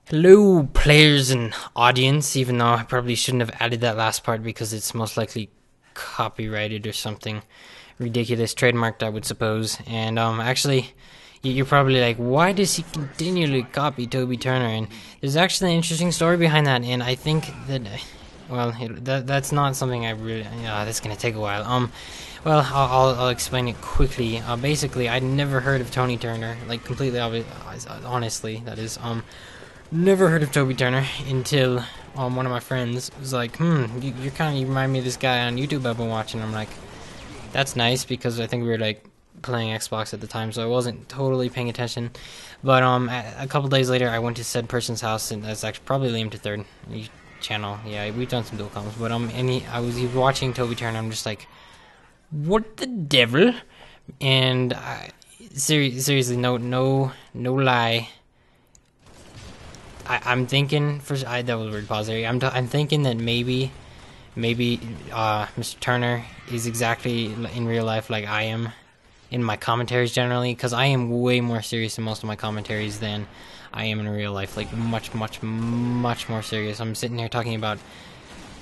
Hello, players and audience, even though I probably shouldn't have added that last part because it's most likely copyrighted or something ridiculous, trademarked, I would suppose. And actually, you're probably like, why does he continually copy Toby Turner? And there's actually an interesting story behind that, and I think that, well, that's not something I really, that's gonna take a while. Well, I'll explain it quickly. Basically, I'd never heard of Tony Turner, like completely honestly, that is, never heard of Toby Turner until one of my friends was like, you kind of remind me of this guy on YouTube I've been watching. I'm like, that's nice, because I think we were like playing Xbox at the time, so I wasn't totally paying attention. But a couple days later, I went to said person's house, and that's actually probably Liam to Third channel. Yeah, we've done some dual comms, but he was watching Toby Turner. I'm just like, what the devil? And seriously, no lie. I'm thinking that was a weird pause there. I'm thinking that maybe Mr. Turner is exactly in real life like I am in my commentaries generally, because I am way more serious in most of my commentaries than I am in real life. Like much more serious. I'm sitting here talking about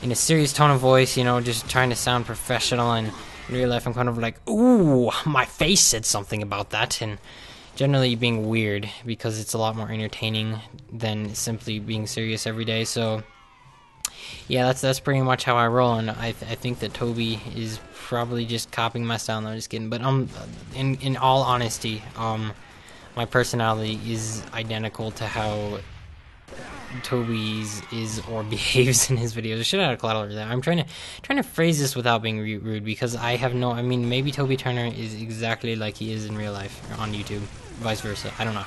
in a serious tone of voice, just trying to sound professional, and in real life I'm kind of like, ooh, my face said something about that, and generally being weird, because it's a lot more entertaining than simply being serious every day. So yeah, that's pretty much how I roll, and I think that Toby is probably just copying my style. No, just kidding. But in all honesty, my personality is identical to how Toby's is or behaves in his videos. I should have had a cloud over there. I'm trying to phrase this without being rude, because I have no. I mean, maybe Toby Turner is exactly like he is in real life or on YouTube, vice versa. I don't know.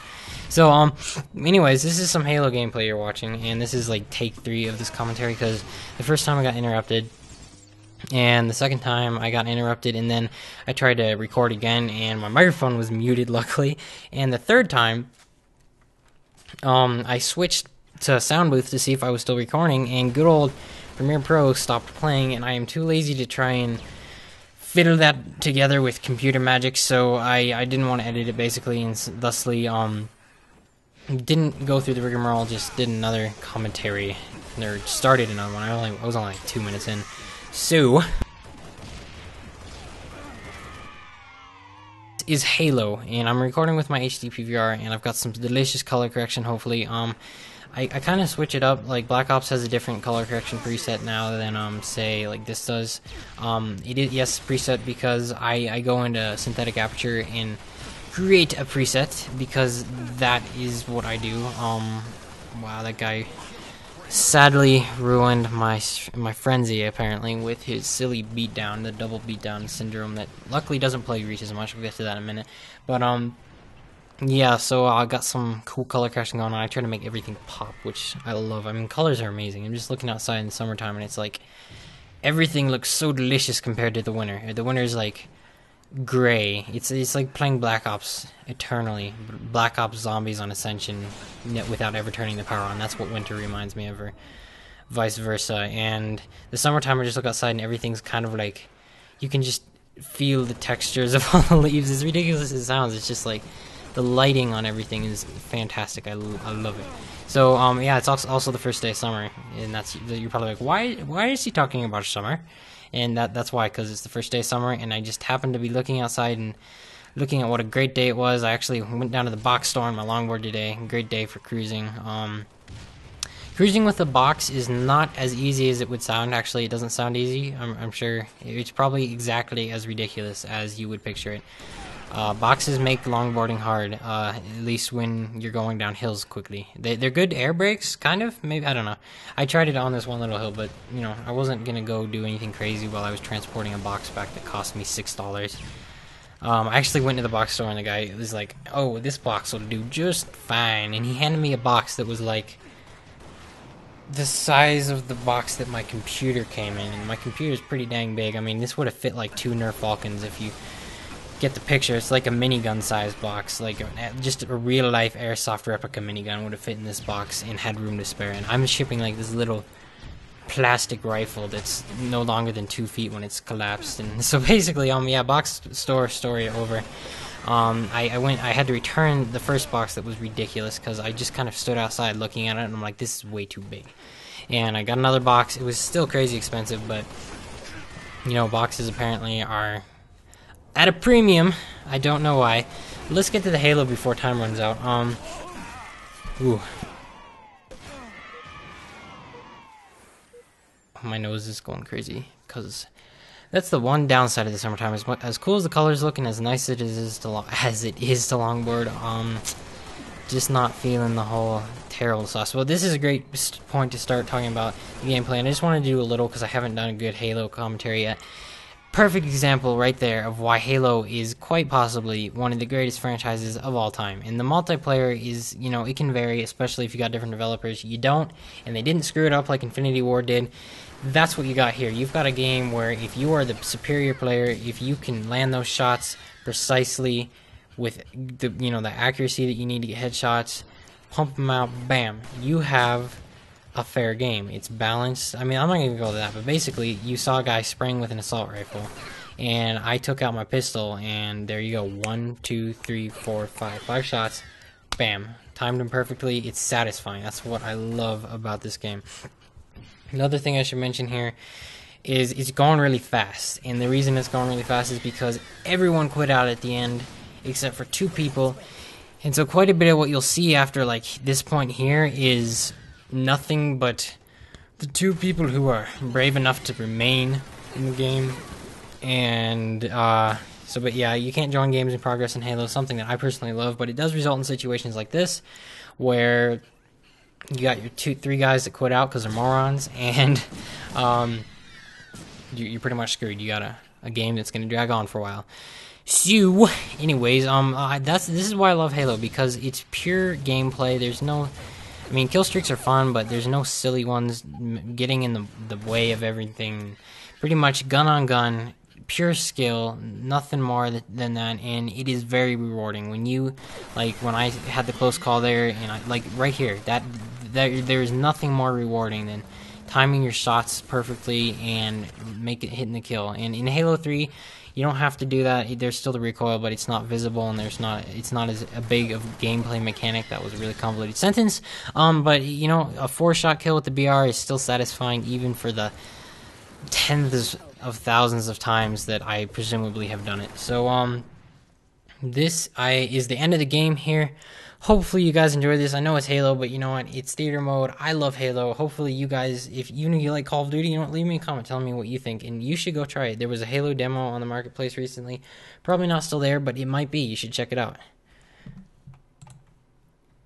So anyways, this is some Halo gameplay you're watching, and this is like take 3 of this commentary, because the first time I got interrupted, and the second time I got interrupted, and then I tried to record again, and my microphone was muted, luckily. And the third time, I switched to a sound booth to see if I was still recording, and good old Premiere Pro stopped playing, and I am too lazy to try and fiddle that together with computer magic, so I didn't want to edit it, basically, and thusly didn't go through the rigmarole, just did another commentary, or started another one. I was only like 2 minutes in. So is Halo, and I'm recording with my HD PVR, and I've got some delicious color correction, hopefully. I kind of switch it up. Like Black Ops has a different color correction preset now than say like this does. It is, yes, preset, because I go into synthetic aperture and create a preset, because that is what I do. Wow, that guy sadly ruined my frenzy, apparently, with his silly beatdown, the double beatdown syndrome that luckily doesn't play Reach as much. We'll get to that in a minute. But yeah, so I got some cool color correction going on. I try to make everything pop, which I love. I mean, colors are amazing. I'm just looking outside in the summertime, and it's like everything looks so delicious compared to the winter. The winter is like gray. It's like playing Black Ops eternally. Black Ops Zombies on Ascension without ever turning the power on. That's what winter reminds me of, or vice versa. And the summertime, I just look outside, and everything's kind of like, you can just feel the textures of all the leaves. As ridiculous as it sounds, it's just like the lighting on everything is fantastic. I love it. So yeah, it's also the first day of summer, and you're probably like, why is he talking about summer? And that's why, because it's the first day of summer, and I just happened to be looking outside and looking at what a great day it was. I actually went down to the box store on my longboard today. Great day for cruising. Cruising with a box is not as easy as it would sound. Actually, it doesn't sound easy. I'm sure it's probably exactly as ridiculous as you would picture it. Boxes make longboarding hard, at least when you're going down hills quickly. They're good air brakes, kind of, maybe, I don't know. I tried it on this one little hill, but, I wasn't gonna go do anything crazy while I was transporting a box back that cost me $6. I actually went to the box store, and the guy was like, oh, this box will do just fine, and he handed me a box that was like the size of the box that my computer came in, and my computer's pretty dang big. I mean, this would have fit like 2 Nerf Falcons if you get the picture. It's like a minigun size box, like just a real life airsoft replica minigun would have fit in this box and had room to spare. And I'm shipping like this little plastic rifle that's no longer than 2 feet when it's collapsed. And so basically, yeah, box store story over. I had to return the first box that was ridiculous because I just kind of stood outside looking at it and I'm like, this is way too big. And I got another box. It was still crazy expensive, but you know, boxes apparently are at a premium. I don't know why. Let's get to the Halo before time runs out. Ooh. My nose is going crazy because that's the one downside of the summertime. As cool as the colors look and as nice as it is to longboard, just not feeling the whole terrible sauce. Well, this is a great point to start talking about the gameplay, and I just want to do a little because I haven't done a good Halo commentary yet. Perfect example right there of why Halo is quite possibly one of the greatest franchises of all time. And the multiplayer is, you know, it can vary, especially if you got different developers. You don't, and they didn't screw it up like Infinity Ward did. That's what you got here. You've got a game where if you are the superior player, if you can land those shots precisely with the, you know, the accuracy that you need to get headshots, pump them out, bam, you have a fair game. It's balanced. I mean, I'm not going to go to that, but basically, you saw a guy spraying with an assault rifle, and I took out my pistol, and there you go. 1, 2, 3, 4, 5 shots. Bam. Timed them perfectly. It's satisfying. That's what I love about this game. Another thing I should mention here is it's going really fast, and the reason it's going really fast is because everyone quit out at the end, except for 2 people, and so quite a bit of what you'll see after like this point here is nothing but the 2 people who are brave enough to remain in the game. And but yeah, you can't join games in progress in Halo, something that I personally love, but it does result in situations like this where you got your 3 guys that quit out because they're morons, and you're pretty much screwed. You got a game that's going to drag on for a while. So, anyways, this is why I love Halo, because it's pure gameplay. There's no, I mean, kill streaks are fun, but there's no silly ones getting in the way of everything. Pretty much gun on gun, pure skill, nothing more than that, and it is very rewarding. When you, like, when I had the close call there, and I, like, right here, there is nothing more rewarding than timing your shots perfectly and hitting the kill. And in Halo 3, you don't have to do that. There's still the recoil, but it's not visible, and it's not as a big of gameplay mechanic. That was a really convoluted sentence. But you know, a 4-shot kill with the BR is still satisfying, even for the tens of thousands of times that I presumably have done it. So this is the end of the game here. Hopefully you guys enjoyed this. I know it's Halo, but you know what? It's theater mode. I love Halo. Hopefully you guys, if you like Call of Duty, you know, leave me a comment telling me what you think, and you should go try it. There was a Halo demo on the marketplace recently. Probably not still there, but it might be. You should check it out.